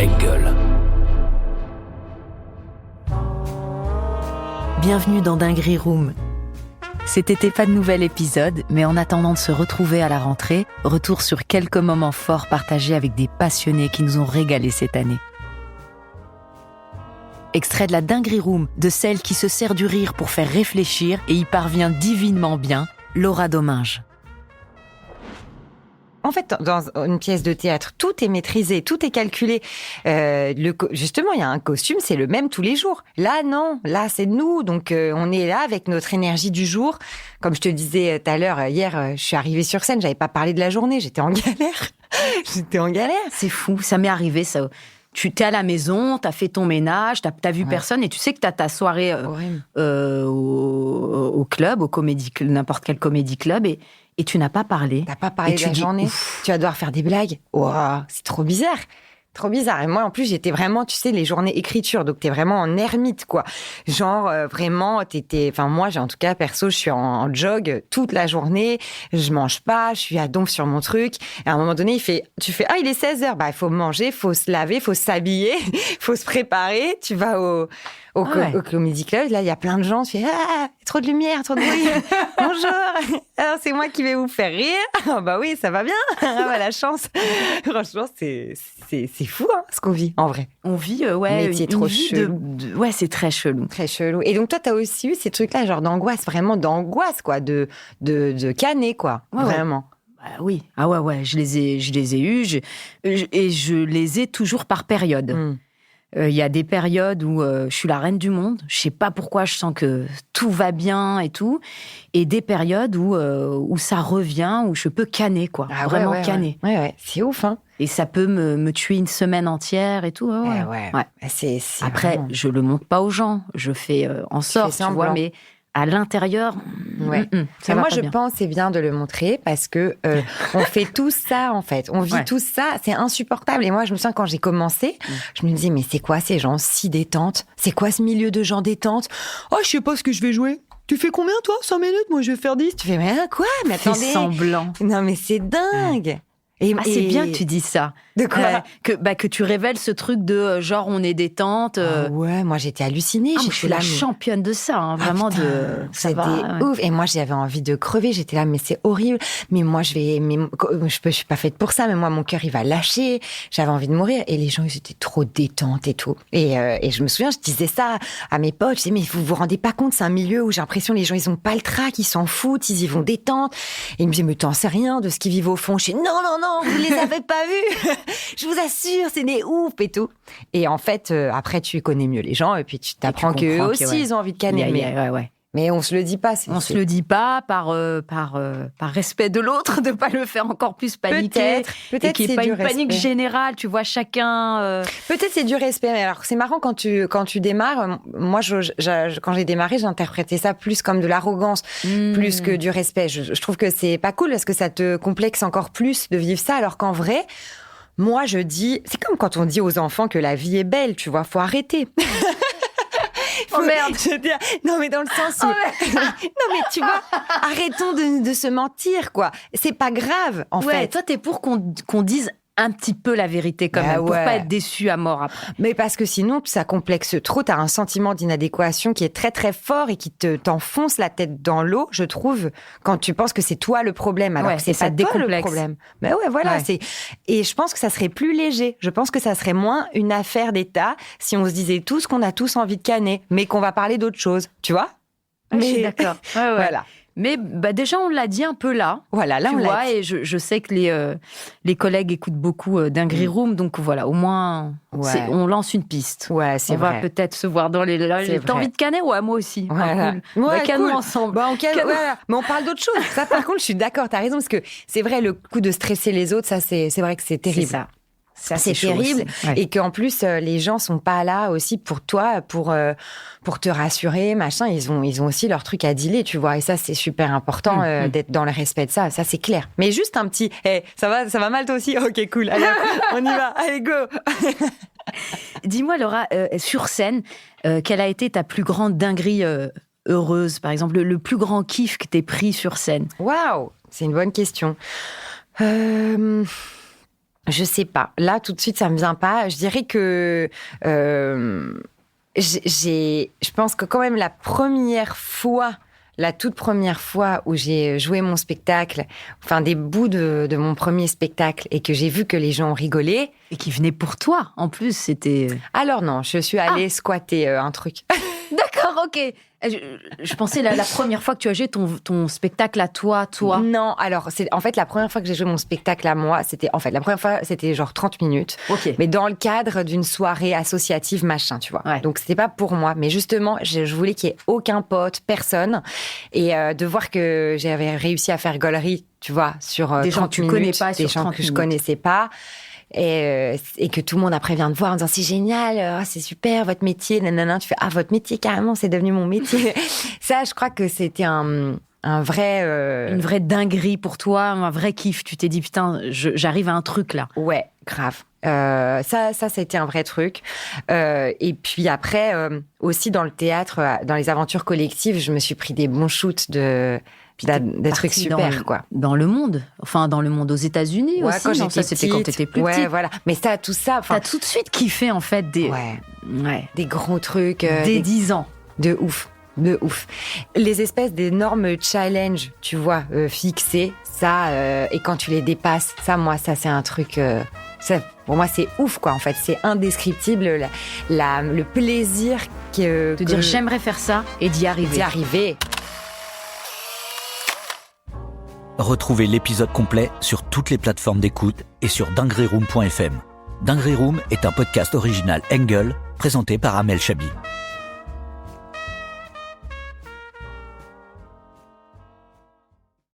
Engel. Bienvenue dans Dinguerie Room. Cet été, pas de nouvel épisode, mais en attendant de se retrouver à la rentrée, retour sur quelques moments forts partagés avec des passionnés qui nous ont régalés cette année. Extrait de la Dinguerie Room, de celle qui se sert du rire pour faire réfléchir et y parvient divinement bien, Laura Domingue. En fait, dans une pièce de théâtre, tout est maîtrisé, tout est calculé. Justement, il y a un costume, c'est le même tous les jours. Là, non. Là, c'est nous. Donc, on est là avec notre énergie du jour. Comme je te disais tout à l'heure, hier, je suis arrivée sur scène, j'avais pas parlé de la journée, j'étais en galère. C'est fou, ça m'est arrivé, ça. Tu t'es à la maison, t'as fait ton ménage, t'as vu personne et tu sais que t'as ta soirée au club, au comédie, n'importe quel comédie club et tu n'as pas parlé. T'as pas parlé de la journée. Ouf. Tu vas devoir faire des blagues. Wow, c'est trop bizarre. Trop bizarre. Et moi, en plus, j'étais vraiment, tu sais, les journées écriture. Donc, t'es vraiment en ermite, quoi. Genre, vraiment, moi, en tout cas, perso, je suis en jog toute la journée. Je mange pas. Je suis à donf sur mon truc. Et à un moment donné, tu fais, il est 16h. Bah, il faut manger, il faut se laver, il faut s'habiller, il faut se préparer. Tu vas au Comedy Club. Là, il y a plein de gens. Tu fais, trop de lumière, trop de bruit. Bonjour. Alors, c'est moi qui vais vous faire rire. Ah, bah oui, ça va bien. La chance. Franchement, c'est fou, hein, ce qu'on vit, en vrai. On vit, métier trop chelou. Ouais, c'est très chelou. Très chelou. Et donc, toi, t'as aussi eu ces trucs-là, genre d'angoisse, vraiment d'angoisse, quoi, de caner, quoi. Ouais, vraiment. Bah, oui. Ah ouais, je les ai eus. Et je les ai toujours par période. Il y a des périodes où je suis la reine du monde. Je sais pas pourquoi, je sens que tout va bien et tout. Et des périodes où ça revient, où je peux canner, quoi. Vraiment canner. Ouais, c'est ouf, hein. Et ça peut me tuer une semaine entière et tout. Ouais. C'est Après, vraiment... je le montre pas aux gens. Je fais en sorte, tu vois, mais à l'intérieur, ça va moi, pas je bien. pense c'est bien de le montrer parce que on fait tout ça, en fait. On vit tout ça, c'est insupportable. Et moi, je me souviens, quand j'ai commencé, je me disais, mais c'est quoi ces gens si détentes? C'est quoi ce milieu de gens détentes? Oh, je sais pas ce que je vais jouer. Tu fais combien, toi? 5 minutes? Moi, je vais faire 10. Tu fais, mais quoi? Mais attendez. Fais semblant. Non, mais c'est dingue. C'est bien que tu dis ça. De quoi? Que tu révèles ce truc de genre on est détente. Ouais, moi j'étais hallucinée. Je suis la championne de ça, hein, vraiment. C'était ouf. Et moi j'avais envie de crever. J'étais là, mais c'est horrible. Mais moi je suis pas faite pour ça. Mais moi mon cœur il va lâcher. J'avais envie de mourir. Et les gens ils étaient trop détentes et tout. Et je me souviens, je disais ça à mes potes. Je disais, mais vous vous rendez pas compte, c'est un milieu où j'ai l'impression les gens ils ont pas le trac, ils s'en foutent, ils y vont détente. Et ils me disaient, mais t'en sais rien de ce qu'ils vivent au fond. Je dis, non, vous les avez pas vus. Je vous assure, c'est des ouf et tout. Et en fait, après, tu connais mieux les gens et puis tu t'apprends qu'eux aussi, ils ont envie de canner. Mais on se le dit pas. On se le dit pas par respect de l'autre, de pas le faire encore plus paniquer. Peut-être qu'il n'y ait pas une panique générale, tu vois, chacun... Peut-être c'est du respect. Mais alors, c'est marrant quand tu démarres. Moi, quand j'ai démarré, j'interprétais ça plus comme de l'arrogance, plus que du respect. Je trouve que c'est pas cool parce que ça te complexe encore plus de vivre ça, alors qu'en vrai... Moi, je dis, c'est comme quand on dit aux enfants que la vie est belle, tu vois, faut arrêter. Oh merde. Non, mais dans le sens où... non, mais tu vois, arrêtons de se mentir, quoi. C'est pas grave, en fait. Toi, t'es pour qu'on dise un petit peu la vérité quand même, pour pas être déçu à mort après. Mais parce que sinon, ça complexe trop. T'as un sentiment d'inadéquation qui est très, très fort et qui t'enfonce la tête dans l'eau, je trouve, quand tu penses que c'est toi le problème, alors que c'est pas toi le problème. Mais voilà. Et je pense que ça serait plus léger. Je pense que ça serait moins une affaire d'État si on se disait tous qu'on a tous envie de canner, mais qu'on va parler d'autre chose, tu vois? Je suis d'accord. Voilà. Mais déjà, on l'a dit un peu là. Voilà, là, tu vois, et je sais que les collègues écoutent beaucoup Dinguerie Room, donc voilà, au moins, on lance une piste. Ouais, c'est vrai. On va peut-être se voir dans les... T'as envie de canner? Ouais, moi aussi. Voilà. Cool. Cannons ensemble. Mais on parle d'autre chose. Ça, par contre, je suis d'accord, t'as raison, parce que c'est vrai, le coup de stresser les autres, ça, c'est vrai que c'est terrible. C'est ça. C'est terrible. Et qu'en plus, les gens sont pas là aussi pour toi, pour te rassurer, machin. Ils ont aussi leur truc à dealer, tu vois. Et ça, c'est super important d'être dans le respect de ça. Ça, c'est clair. Mais juste un petit, ça va mal toi aussi? Ok, cool. Allez, on y va. Allez, go. Dis-moi, Laura, sur scène, quelle a été ta plus grande dinguerie heureuse, par exemple, le plus grand kiff que t'aies pris sur scène? Waouh, c'est une bonne question. Je sais pas. Là, tout de suite, ça me vient pas. Je dirais que je pense que quand même la toute première fois où j'ai joué mon spectacle, enfin des bouts de mon premier spectacle et que j'ai vu que les gens ont rigolé. Et qui venait pour toi, en plus, c'était... Alors non, je suis allée squatter un truc. D'accord, ok. Je pensais la première fois que tu as joué ton spectacle à toi. Non, alors, en fait, la première fois que j'ai joué mon spectacle à moi, la première fois, c'était genre 30 minutes. Ok. Mais dans le cadre d'une soirée associative, machin, tu vois. Ouais. Donc, c'était pas pour moi. Mais justement, je voulais qu'il y ait aucun pote, personne. Et de voir que j'avais réussi à faire gaulerie, tu vois, sur 30 minutes. Des gens que tu connais pas, des sur 30 gens que je minutes. connaissais pas. Et que tout le monde après vient te voir en disant c'est génial, c'est super votre métier, nanana. Tu fais votre métier carrément, c'est devenu mon métier. Ça, je crois que c'était un vrai une vraie dinguerie pour toi, un vrai kiff. Tu t'es dit putain, j'arrive à un truc là. Ouais, grave. Ça a été un vrai truc. Et puis après, aussi dans le théâtre, dans les aventures collectives, je me suis pris des bons shoots des trucs super, quoi. Dans le monde. Enfin, dans le monde aux États-Unis aussi. Quand non, ça, c'était quand t'étais plus petite. Ouais, voilà. Mais ça, tout ça. T'as tout de suite kiffé, en fait, des gros trucs. Dès 10 ans. De ouf. Les espèces d'énormes challenges, tu vois, fixés, ça, et quand tu les dépasses, ça, c'est un truc... pour moi, c'est ouf, quoi, en fait. C'est indescriptible, le plaisir de dire j'aimerais faire ça et d'y arriver. Retrouvez l'épisode complet sur toutes les plateformes d'écoute et sur dingueryroom.fm. Dinguery Room est un podcast original Engel, présenté par Amel Chabi.